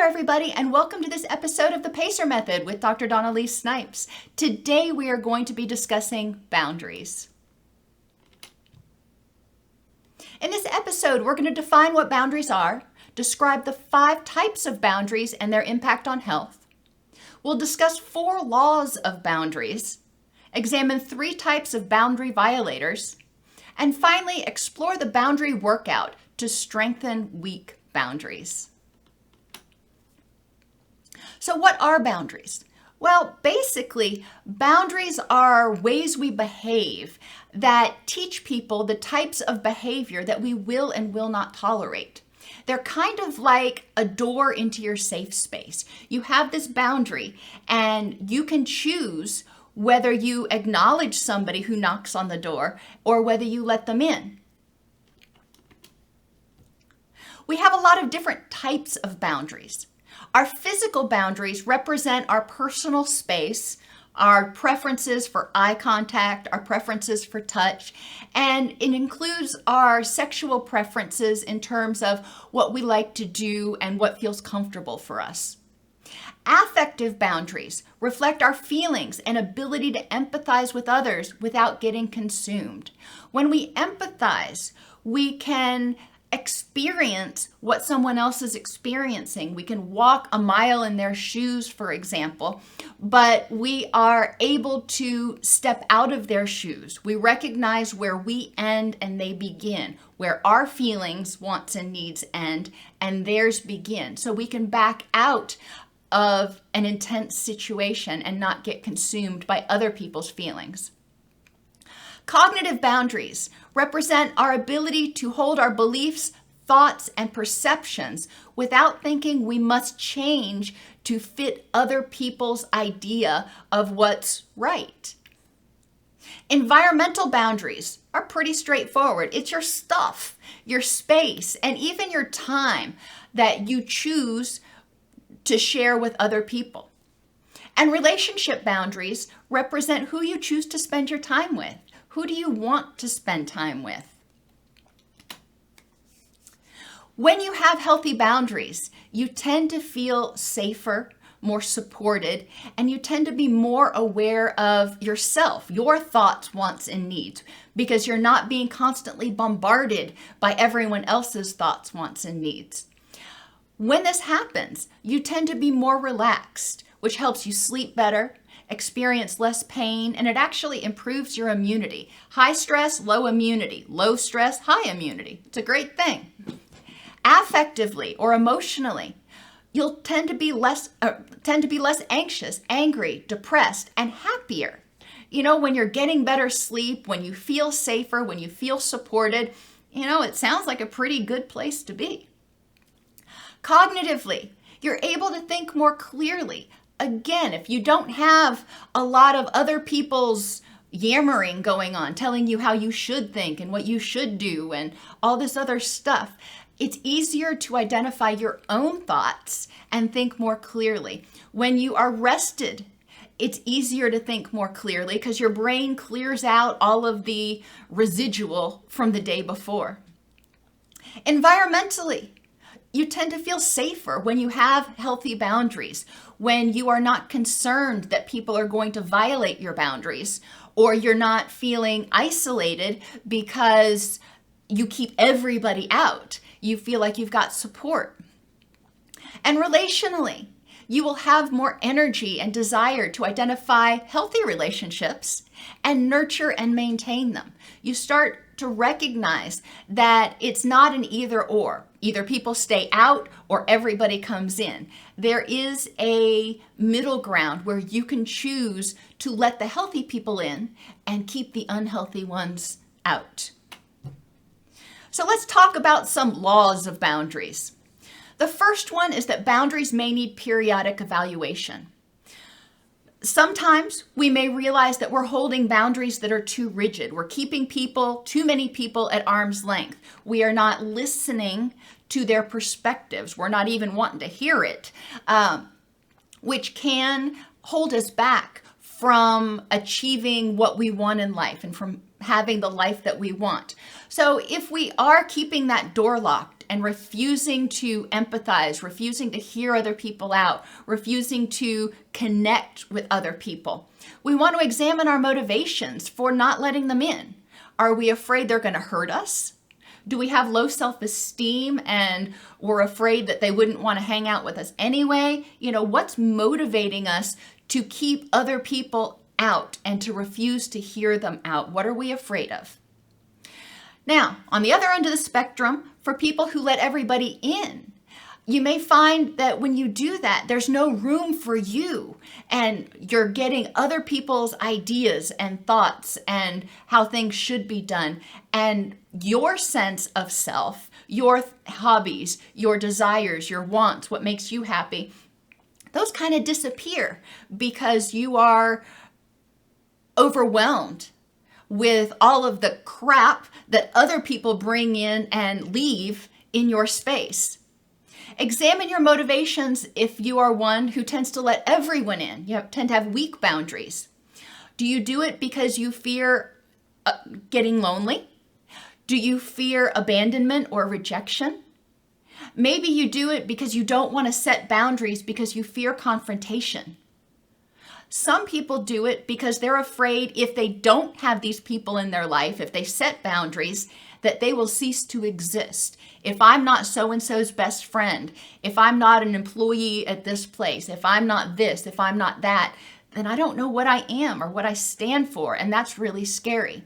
there, everybody, and welcome to this episode of the PACER Method with Dr. Elise Snipes. Today, we are going to be discussing boundaries. In this episode, we're going to define what boundaries are, describe the 5 types of boundaries and their impact on health. We'll discuss 4 laws of boundaries, examine 3 types of boundary violators, and finally, explore the boundary workout to strengthen weak boundaries. So what are boundaries? Well, basically, boundaries are ways we behave that teach people the types of behavior that we will and will not tolerate. They're kind of like a door into your safe space. You have this boundary and you can choose whether you acknowledge somebody who knocks on the door or whether you let them in. We have a lot of different types of boundaries. Our physical boundaries represent our personal space, our preferences for eye contact, our preferences for touch, and it includes our sexual preferences in terms of what we like to do and what feels comfortable for us. Affective boundaries reflect our feelings and ability to empathize with others without getting consumed. When we empathize, we can experience what someone else is experiencing. We can walk a mile in their shoes, for example, but we are able to step out of their shoes. We recognize where we end and they begin, where our feelings, wants, and needs end and theirs begin. So we can back out of an intense situation and not get consumed by other people's feelings. Cognitive boundaries represent our ability to hold our beliefs, thoughts, and perceptions without thinking we must change to fit other people's idea of what's right. Environmental boundaries are pretty straightforward. It's your stuff, your space, and even your time that you choose to share with other people. And relationship boundaries represent who you choose to spend your time with. Who do you want to spend time with? When you have healthy boundaries, you tend to feel safer, more supported, and you tend to be more aware of yourself, your thoughts, wants, and needs, because you're not being constantly bombarded by everyone else's thoughts, wants, and needs. When this happens, you tend to be more relaxed, which helps you sleep better, experience less pain, and it actually improves your immunity. High stress, low immunity. Low stress, high immunity. It's a great thing. Affectively or emotionally, you'll tend to be less anxious, angry, depressed, and happier. You know, when you're getting better sleep, when you feel safer, when you feel supported, it sounds like a pretty good place to be. Cognitively, you're able to think more clearly. Again, if you don't have a lot of other people's yammering going on, telling you how you should think and what you should do and all this other stuff, it's easier to identify your own thoughts and think more clearly. When you are rested, it's easier to think more clearly because your brain clears out all of the residual from the day before. Environmentally, you tend to feel safer when you have healthy boundaries, when you are not concerned that people are going to violate your boundaries, or you're not feeling isolated because you keep everybody out. You feel like you've got support. And relationally, you will have more energy and desire to identify healthy relationships and nurture and maintain them. You start to recognize that it's not an either or. Either people stay out or everybody comes in. There is a middle ground where you can choose to let the healthy people in and keep the unhealthy ones out. So let's talk about some laws of boundaries. The first one is that boundaries may need periodic evaluation. Sometimes we may realize that we're holding boundaries that are too rigid. We're keeping too many people at arm's length. We are not listening to their perspectives. We're not even wanting to hear it, which can hold us back from achieving what we want in life and from having the life that we want. So if we are keeping that door locked and refusing to empathize, refusing to hear other people out, refusing to connect with other people. We want to examine our motivations for not letting them in. Are we afraid they're going to hurt us? Do we have low self-esteem and we're afraid that they wouldn't want to hang out with us anyway? What's motivating us to keep other people out and to refuse to hear them out? What are we afraid of? Now, on the other end of the spectrum, for people who let everybody in, you may find that when you do that, there's no room for you, and you're getting other people's ideas and thoughts and how things should be done. And your sense of self, your hobbies, your desires, your wants, what makes you happy, those kind of disappear because you are overwhelmed with all of the crap that other people bring in and leave in your space. Examine your motivations if you are one who tends to let everyone in. You tend to have weak boundaries. Do you do it because you fear getting lonely? Do you fear abandonment or rejection? Maybe you do it because you don't want to set boundaries because you fear confrontation. Some people do it because they're afraid if they don't have these people in their life, if they set boundaries, that they will cease to exist. If I'm not so-and-so's best friend, if I'm not an employee at this place, if I'm not this, if I'm not that, then I don't know what I am or what I stand for, and that's really scary.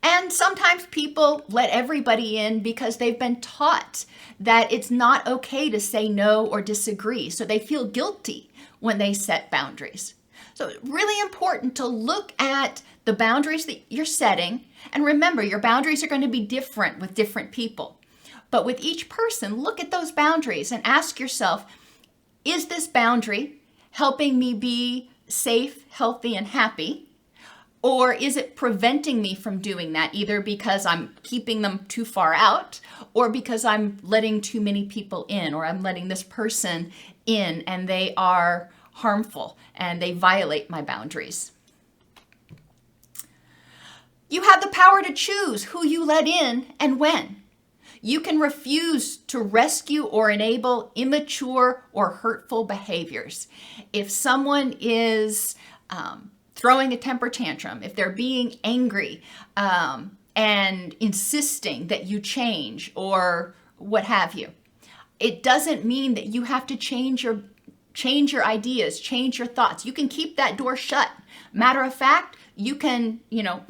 And sometimes people let everybody in because they've been taught that it's not okay to say no or disagree, so they feel guilty when they set boundaries. So it's really important to look at the boundaries that you're setting, and remember, your boundaries are going to be different with different people. But with each person, look at those boundaries and ask yourself, is this boundary helping me be safe, healthy, and happy? Or is it preventing me from doing that, either because I'm keeping them too far out or because I'm letting too many people in, or I'm letting this person in and they are harmful and they violate my boundaries? You have the power to choose who you let in and when. You can refuse to rescue or enable immature or hurtful behaviors. If someone is throwing a temper tantrum, if they're being angry and insisting that you change or what have you, it doesn't mean that you have to change your ideas, change your thoughts. You can keep that door shut. Matter of fact, you can,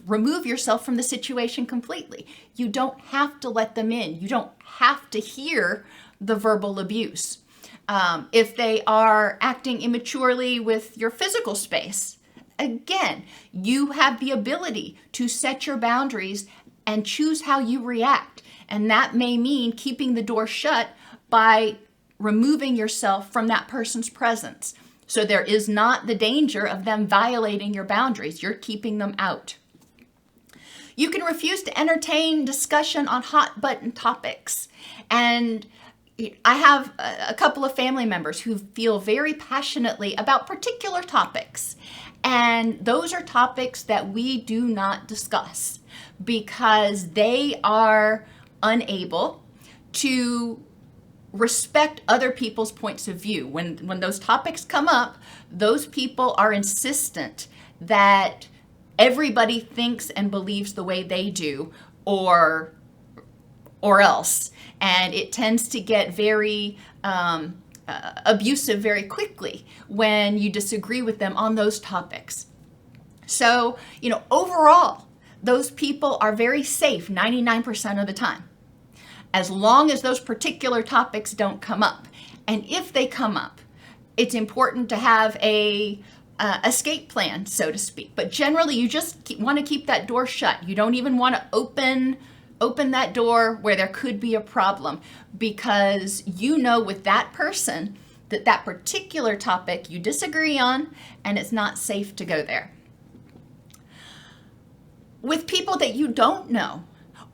remove yourself from the situation completely. You don't have to let them in. You don't have to hear the verbal abuse. If they are acting immaturely with your physical space, again, you have the ability to set your boundaries and choose how you react. And that may mean keeping the door shut by removing yourself from that person's presence. So there is not the danger of them violating your boundaries. You're keeping them out. You can refuse to entertain discussion on hot button topics. And I have a couple of family members who feel very passionately about particular topics. And those are topics that we do not discuss because they are unable to respect other people's points of view. When those topics come up, those people are insistent that everybody thinks and believes the way they do or else. And it tends to get very abusive very quickly when you disagree with them on those topics. So, overall, those people are very safe 99% of the time, as long as those particular topics don't come up. And if they come up, it's important to have a escape plan, so to speak. But generally, you just want to keep that door shut. You don't even want to open that door where there could be a problem, because with that person that particular topic you disagree on, and it's not safe to go there. With people that you don't know,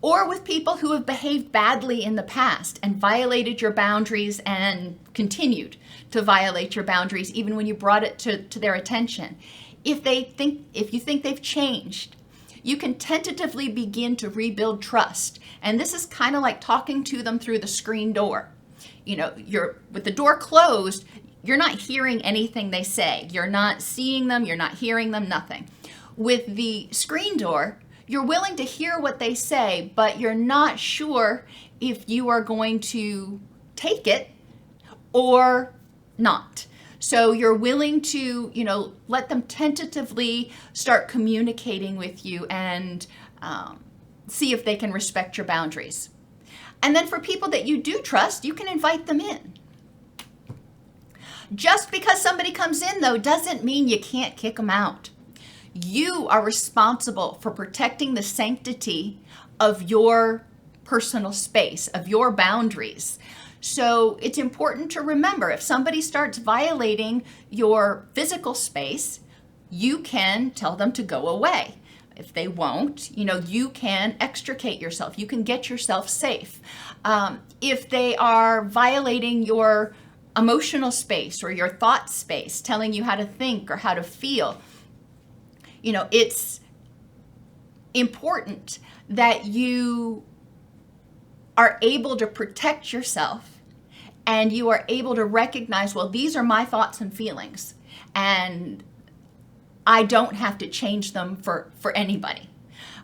or with people who have behaved badly in the past and violated your boundaries and continued to violate your boundaries even when you brought it to their attention. If you think they've changed, you can tentatively begin to rebuild trust. And this is kind of like talking to them through the screen door. You're with the door closed, you're not hearing anything they say. You're not seeing them, you're not hearing them, nothing. With the screen door, you're willing to hear what they say, but you're not sure if you are going to take it or not. So you're willing to, let them tentatively start communicating with you and see if they can respect your boundaries. And then for people that you do trust, you can invite them in. Just because somebody comes in, though, doesn't mean you can't kick them out. You are responsible for protecting the sanctity of your personal space, of your boundaries. So it's important to remember, if somebody starts violating your physical space, you can tell them to go away. If they won't, you can extricate yourself. You can get yourself safe. If they are violating your emotional space or your thought space, telling you how to think or how to feel, it's important that you are able to protect yourself and you are able to recognize, well, these are my thoughts and feelings, and I don't have to change them for anybody.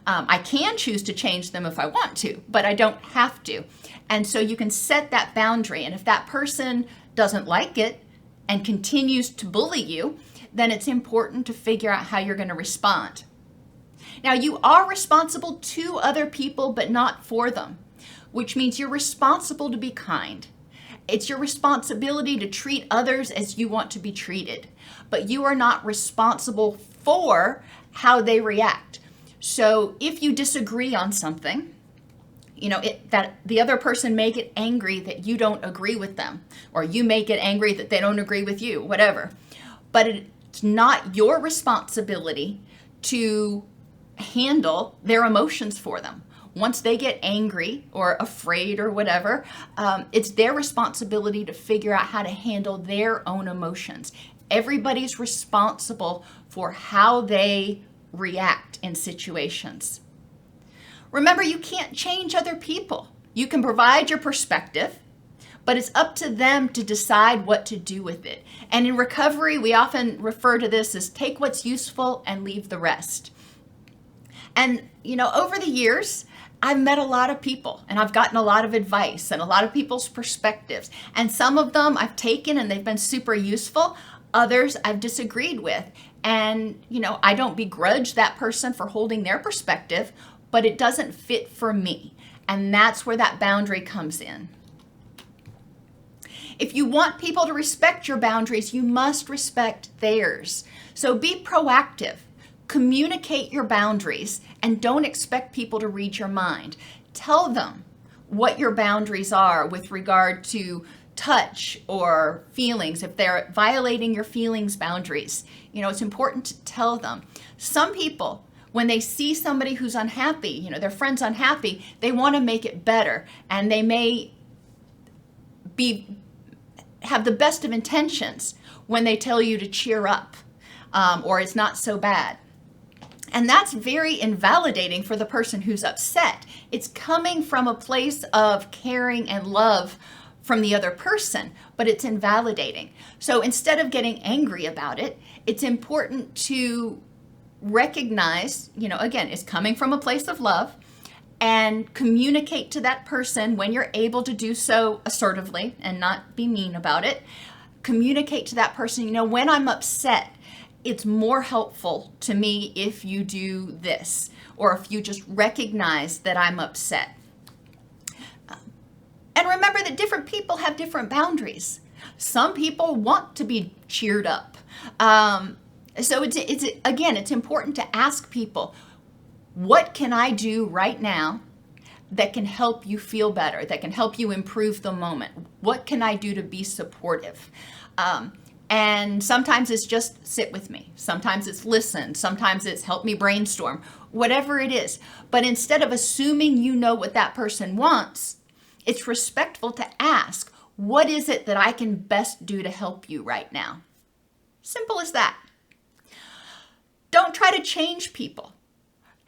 I can choose to change them if I want to, but I don't have to. And so you can set that boundary. And if that person doesn't like it and continues to bully you, then it's important to figure out how you're going to respond. Now, you are responsible to other people, but not for them, which means you're responsible to be kind. It's your responsibility to treat others as you want to be treated, but you are not responsible for how they react. So if you disagree on something, that the other person may get angry that you don't agree with them, or you may get angry that they don't agree with you, whatever. But it's not your responsibility to handle their emotions for them. Once they get angry or afraid or whatever, it's their responsibility to figure out how to handle their own emotions. Everybody's responsible for how they react in situations. Remember, you can't change other people. You can provide your perspective, but it's up to them to decide what to do with it. And in recovery, we often refer to this as take what's useful and leave the rest. And, over the years, I've met a lot of people and I've gotten a lot of advice and a lot of people's perspectives. And some of them I've taken and they've been super useful. Others I've disagreed with. And, I don't begrudge that person for holding their perspective, but it doesn't fit for me. And that's where that boundary comes in. If you want people to respect your boundaries, you must respect theirs. So be proactive. Communicate your boundaries and don't expect people to read your mind. Tell them what your boundaries are with regard to touch or feelings. If they're violating your feelings boundaries, it's important to tell them. Some people, when they see somebody who's unhappy, their friend's unhappy, they want to make it better, and they may have the best of intentions when they tell you to cheer up, or it's not so bad. And that's very invalidating for the person who's upset. It's coming from a place of caring and love from the other person, but it's invalidating. So instead of getting angry about it, it's important to recognize, again, it's coming from a place of love, and communicate to that person when you're able to do so assertively and not be mean about it. Communicate to that person, when I'm upset, it's more helpful to me if you do this, or if you just recognize that I'm upset. And remember that different people have different boundaries. Some people want to be cheered up. So it's important to ask people, what can I do right now that can help you feel better, that can help you improve the moment? What can I do to be supportive? And sometimes it's just sit with me. Sometimes it's listen. Sometimes it's help me brainstorm, whatever it is. But instead of assuming you know what that person wants, it's respectful to ask, what is it that I can best do to help you right now? Simple as that. Don't try to change people.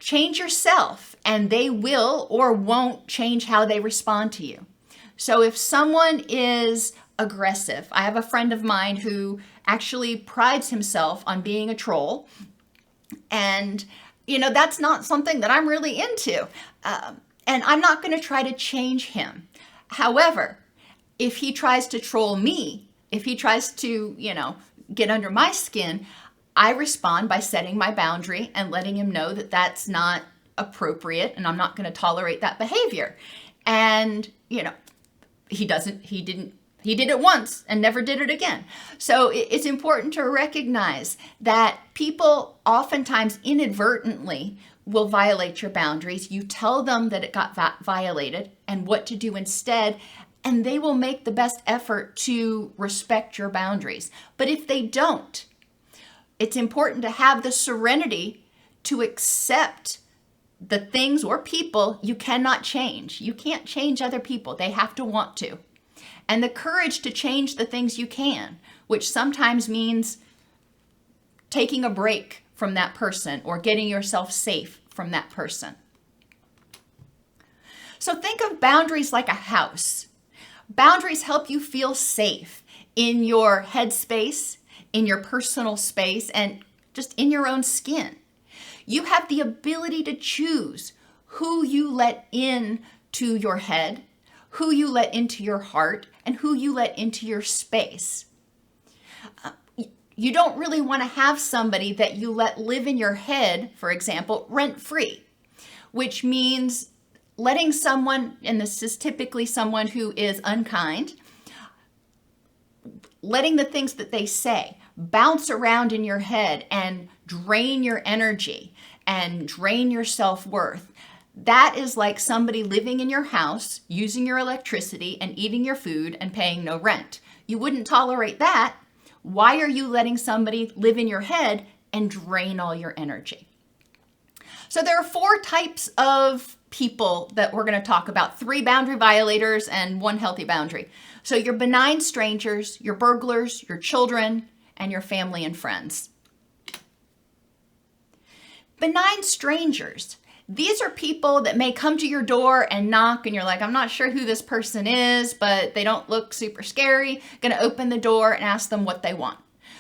Change yourself, and they will or won't change how they respond to you. So if someone is aggressive, I have a friend of mine who actually prides himself on being a troll, and that's not something that I'm really into, and I'm not going to try to change him. However, if he tries to troll me, if he tries to get under my skin, I respond by setting my boundary and letting him know that that's not appropriate and I'm not going to tolerate that behavior. And, he did it once and never did it again. So it's important to recognize that people oftentimes inadvertently will violate your boundaries. You tell them that it got violated and what to do instead, and they will make the best effort to respect your boundaries. But if they don't, it's important to have the serenity to accept the things or people you cannot change. You can't change other people. They have to want to. And the courage to change the things you can, which sometimes means taking a break from that person or getting yourself safe from that person. So think of boundaries like a house. Boundaries help you feel safe in your headspace, in your personal space, and just in your own skin. You have the ability to choose who you let in to your head, who you let into your heart, and who you let into your space. You don't really want to have somebody that you let live in your head, for example, rent-free, which means letting someone, and this is typically someone who is unkind, letting the things that they say bounce around in your head and drain your energy and drain your self-worth. That is like somebody living in your house, using your electricity and eating your food and paying no rent. You wouldn't tolerate that. Why are you letting somebody live in your head and drain all your energy? So there are 4 types of people that we're going to talk about: 3 boundary violators and 1 healthy boundary. So your benign strangers, your burglars, your children, and your family and friends. Benign strangers. These are people that may come to your door and knock and you're like, I'm not sure who this person is, but they don't look super scary. Going to open the door and ask them what they want.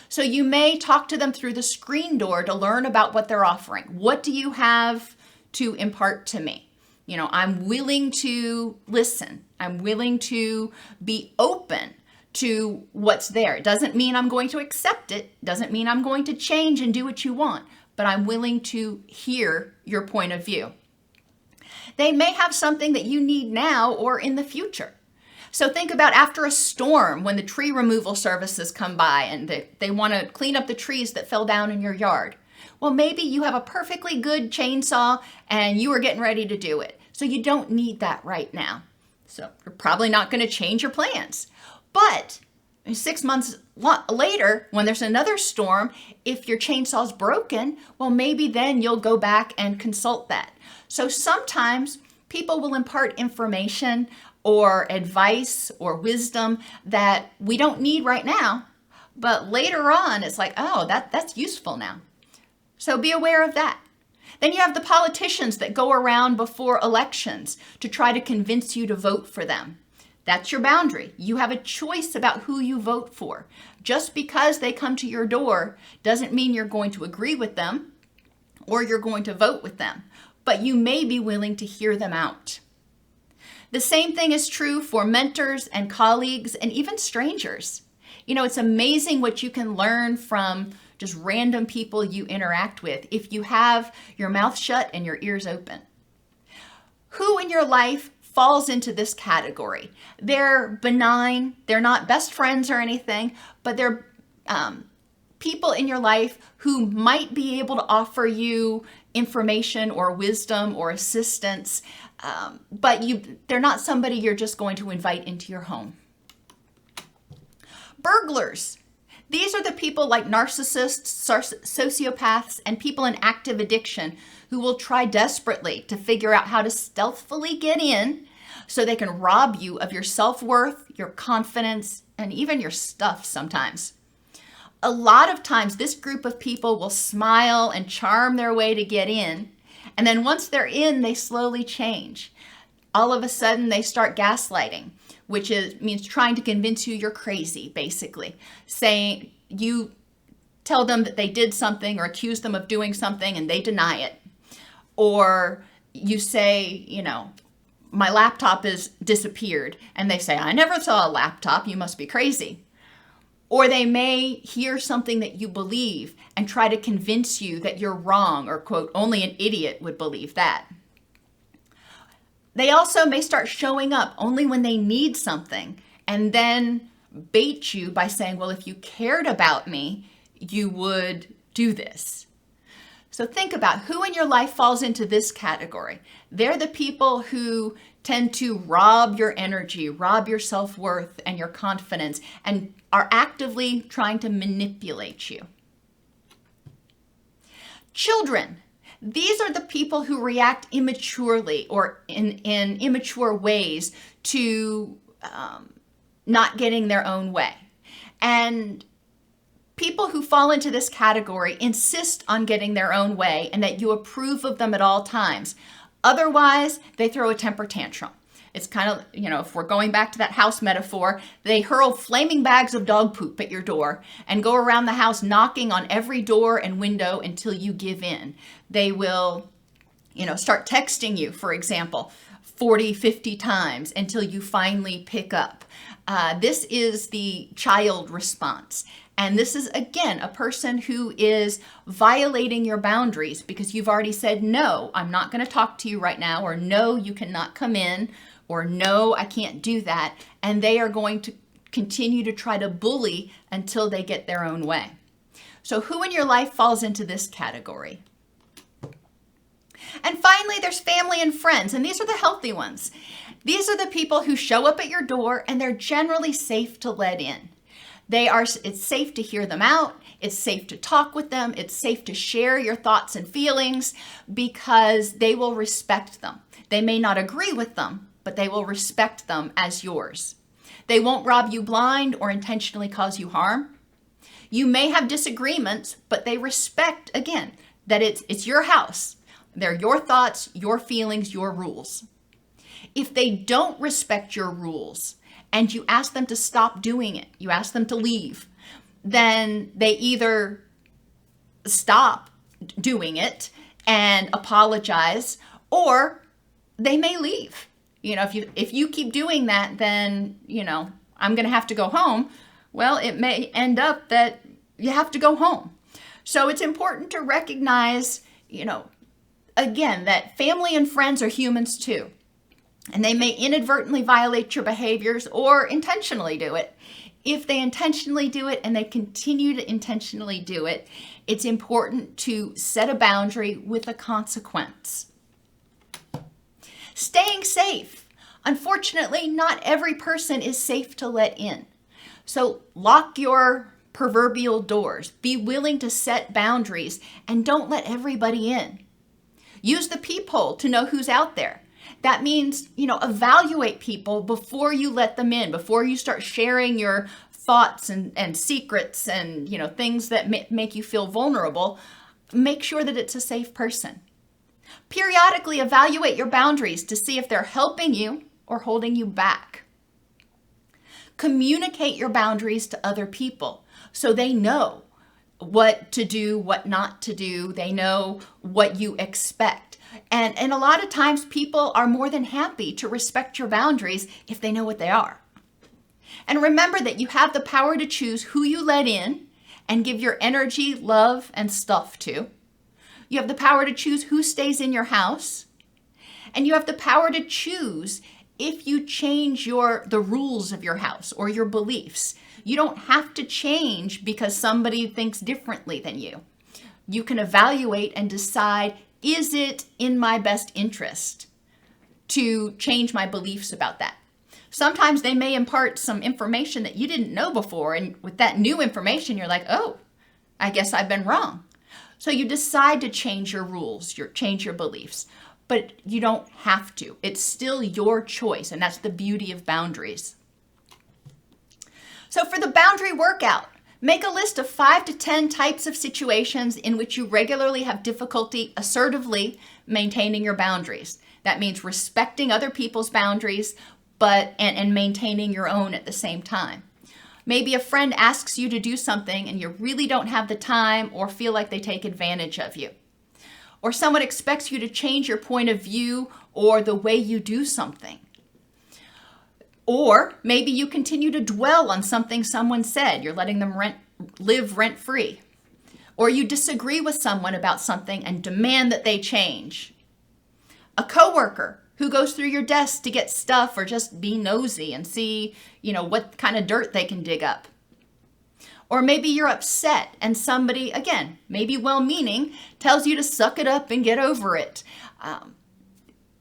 So you may talk to them through the screen door to learn about what they're offering. What do you have to impart to me? I'm willing to listen. I'm willing to be open to what's there. It doesn't mean I'm going to accept it. Doesn't mean I'm going to change and do what you want, but I'm willing to hear your point of view. They may have something that you need now or in the future. So think about after a storm, when the tree removal services come by and they want to clean up the trees that fell down in your yard. Well, maybe you have a perfectly good chainsaw and you are getting ready to do it. So you don't need that right now. So you're probably not going to change your plans. But 6 months later, when there's another storm, if your chainsaw's broken, well, maybe then you'll go back and consult that. So sometimes people will impart information or advice or wisdom that we don't need right now, but later on it's like, oh, that's useful now. So be aware of that. Then you have the politicians that go around before elections to try to convince you to vote for them. That's your boundary. You have a choice about who you vote for. Just because they come to your door doesn't mean you're going to agree with them or you're going to vote with them, but you may be willing to hear them out. The same thing is true for mentors and colleagues and even strangers. It's amazing what you can learn from just random people you interact with if you have your mouth shut and your ears open. Who in your life falls into this category? They're benign. They're not best friends or anything, but they're people in your life who might be able to offer you information or wisdom or assistance, but they're not somebody you're just going to invite into your home. Burglars. These are the people like narcissists, sociopaths, and people in active addiction who will try desperately to figure out how to stealthily get in so they can rob you of your self-worth, your confidence, and even your stuff sometimes. A lot of times, this group of people will smile and charm their way to get in, And then once they're in, they slowly change. All of a sudden, they start gaslighting, which means trying to convince you you're crazy, basically. Saying, you tell them that they did something or accuse them of doing something and they deny it. Or you say, my laptop has disappeared. And they say, I never saw a laptop. You must be crazy. Or they may hear something that you believe and try to convince you that you're wrong, or quote, only an idiot would believe that. They also may start showing up only when they need something and then bait you by saying, well, if you cared about me, you would do this. So think about who in your life falls into this category. They're the people who tend to rob your energy, rob your self-worth and your confidence, and are actively trying to manipulate you. Children. These are the people who react immaturely or in immature ways to not getting their own way. And people who fall into this category insist on getting their own way and that you approve of them at all times. Otherwise, they throw a temper tantrum. It's kind of, if we're going back to that house metaphor, they hurl flaming bags of dog poop at your door and go around the house knocking on every door and window until you give in. They will, start texting you, for example, 40, 50 times until you finally pick up. This is the child response. And this is, again, a person who is violating your boundaries because you've already said, no, I'm not going to talk to you right now, or no, you cannot come in, or no, I can't do that. And they are going to continue to try to bully until they get their own way. So who in your life falls into this category? And finally, there's family and friends, and these are the healthy ones. These are the people who show up at your door and they're generally safe to let in. It's safe to hear them out. It's safe to talk with them. It's safe to share your thoughts and feelings because they will respect them. They may not agree with them, but they will respect them as yours. They won't rob you blind or intentionally cause you harm. You may have disagreements, but they respect, again, that it's your house. They're your thoughts, your feelings, your rules. If they don't respect your rules, and you ask them to stop doing it, you ask them to leave, then they either stop doing it and apologize, or they may leave. If you keep doing that, then, I'm going to have to go home. Well, it may end up that you have to go home. So it's important to recognize, again, that family and friends are humans too. And they may inadvertently violate your behaviors or intentionally do it. If they intentionally do it and they continue to intentionally do it, it's important to set a boundary with a consequence. Staying safe. Unfortunately, not every person is safe to let in. So lock your proverbial doors. Be willing to set boundaries and don't let everybody in. Use the peephole to know who's out there. That means, evaluate people before you let them in, before you start sharing your thoughts and secrets and, things that make you feel vulnerable. Make sure that it's a safe person. Periodically evaluate your boundaries to see if they're helping you or holding you back. Communicate your boundaries to other people so they know what to do, what not to do. They know what you expect. And a lot of times people are more than happy to respect your boundaries if they know what they are. And remember that you have the power to choose who you let in and give your energy, love, and stuff to. You have the power to choose who stays in your house. And you have the power to choose if you change the rules of your house or your beliefs. You don't have to change because somebody thinks differently than you. You can evaluate and decide, is it in my best interest to change my beliefs about that? Sometimes they may impart some information that you didn't know before, and with that new information, you're like, oh, I guess I've been wrong. So you decide to change your rules, change your beliefs, but you don't have to. It's still your choice, and that's the beauty of boundaries. So for the boundary workout, Make a list of 5 to 10 types of situations in which you regularly have difficulty assertively maintaining your boundaries. That means respecting other people's boundaries, and maintaining your own at the same time. Maybe a friend asks you to do something and you really don't have the time or feel like they take advantage of you. Or someone expects you to change your point of view or the way you do something. Or maybe you continue to dwell on something someone said. You're letting them live rent-free. Or you disagree with someone about something and demand that they change. A coworker who goes through your desk to get stuff or just be nosy and see, what kind of dirt they can dig up. Or maybe you're upset and somebody, again, maybe well-meaning, tells you to suck it up and get over it.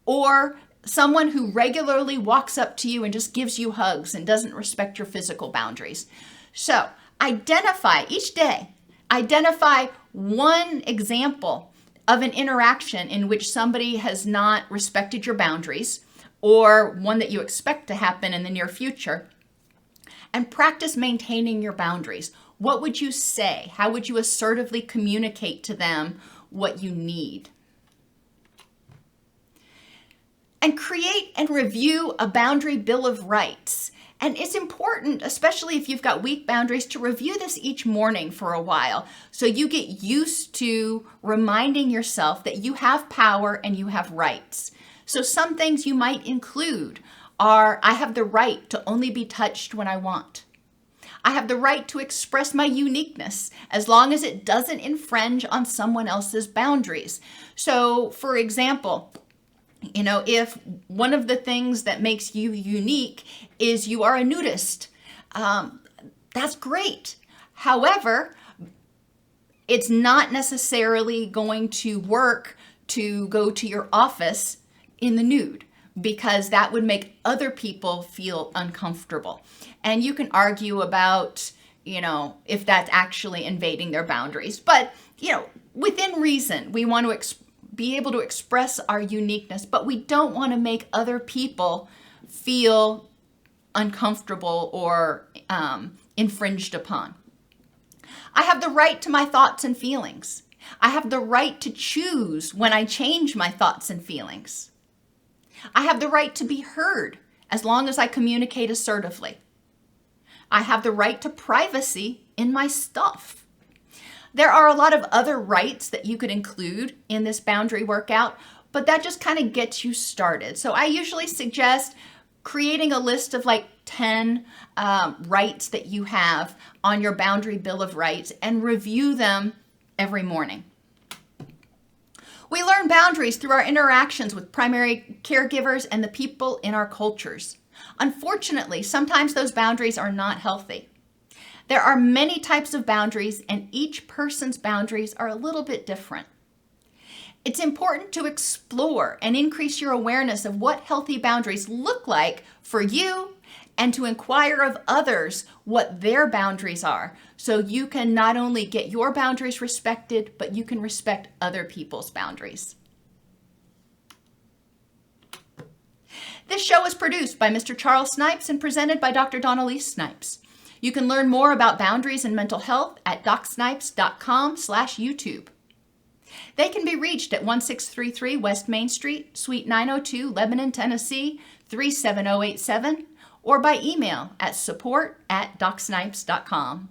Or someone who regularly walks up to you and just gives you hugs and doesn't respect your physical boundaries. So each day, identify one example of an interaction in which somebody has not respected your boundaries, or one that you expect to happen in the near future, and practice maintaining your boundaries. What would you say? How would you assertively communicate to them what you need? And create and review a boundary bill of rights. And it's important, especially if you've got weak boundaries, to review this each morning for a while so you get used to reminding yourself that you have power and you have rights. So some things you might include are, I have the right to only be touched when I want. I have the right to express my uniqueness as long as it doesn't infringe on someone else's boundaries. So, for example, if one of the things that makes you unique is you are a nudist, that's great. However, it's not necessarily going to work to go to your office in the nude, because that would make other people feel uncomfortable. And you can argue about, if that's actually invading their boundaries. But, within reason, we want to be able to express our uniqueness, but we don't want to make other people feel uncomfortable or infringed upon. I have the right to my thoughts and feelings. I have the right to choose when I change my thoughts and feelings. I have the right to be heard as long as I communicate assertively. I have the right to privacy in my stuff. There are a lot of other rights that you could include in this boundary workout, but that just kind of gets you started. So I usually suggest creating a list of 10 rights that you have on your boundary bill of rights and review them every morning. We learn boundaries through our interactions with primary caregivers and the people in our cultures. Unfortunately, sometimes those boundaries are not healthy. There are many types of boundaries, and each person's boundaries are a little bit different. It's important to explore and increase your awareness of what healthy boundaries look like for you, and to inquire of others what their boundaries are, so you can not only get your boundaries respected, but you can respect other people's boundaries. This show is produced by Mr. Charles Snipes and presented by Dr. Elise Snipes. You can learn more about boundaries and mental health at docsnipes.com/YouTube. They can be reached at 1633 West Main Street, Suite 902, Lebanon, Tennessee, 37087, or by email at support@docsnipes.com.